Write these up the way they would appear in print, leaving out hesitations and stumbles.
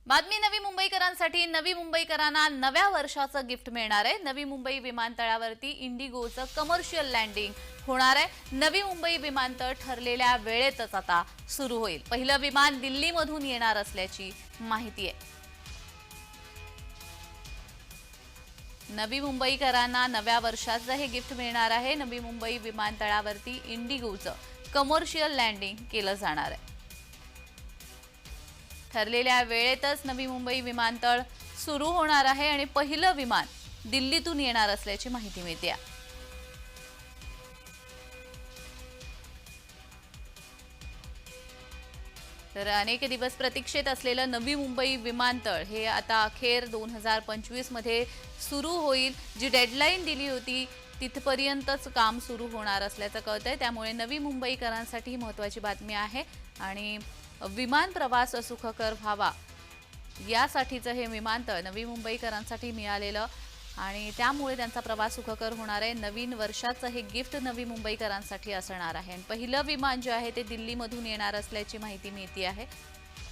बातमी नवी मुंबईकरांसाठी। नवी मुंबईकरांना नव्या वर्षाचं गिफ्ट मिळणार आहे। नवी मुंबई विमानतळावरती इंडिगोचं कमर्शियल लँडिंग होणार आहे। नवी मुंबई विमानतळ ठरलेल्या वेळेतच आता सुरू होईल। पहिलं विमान दिल्लीमधून येणार असल्याची माहिती आहे। नवी मुंबईकरांना नव्या वर्षाचं हे गिफ्ट मिळणार आहे। नवी मुंबई विमानतळावरती इंडिगोचं कमर्शियल लँडिंग केलं जाणार आहे। ठरलेल्या वेळेतच नवी मुंबई विमानतळ सुरू होणार आहे आणि पहिलं विमान दिल्लीतून येणार असल्याची माहिती मिळते। तर अनेक दिवस प्रतीक्षेत असलेलं नवी मुंबई विमानतळ हे आता अखेर 2025 मध्ये सुरू होईल। जी डेडलाईन दिली होती तिथपर्यंतच काम सुरू होणार असल्याचं कळतंय। त्यामुळे नवी मुंबईकरांसाठी महत्त्वाची बातमी आहे आणि विमान प्रवास सुखकर व्हावा यासाठीचं हे विमानतळ नवी मुंबईकरांसाठी मिळालेलं आणि त्यामुळे त्यांचा प्रवास सुखकर होणार आहे। नवीन वर्षाचं हे गिफ्ट नवी मुंबईकरांसाठी असणार आहे आणि पहिलं विमान जे आहे ते दिल्लीमधून येणार असल्याची माहिती मिळते आहे।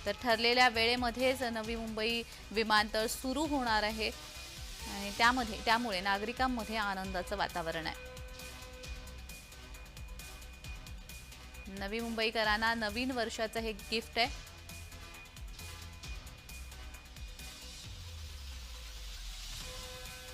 तर ठरलेल्या वेळेमध्येच नवी मुंबई विमानतळ सुरू होणार आहे आणि त्यामुळे नागरिकांमध्ये आनंदाचं वातावरण आहे। नवी मुंबईकरांना नवीन वर्षाचं हे गिफ्ट आहे।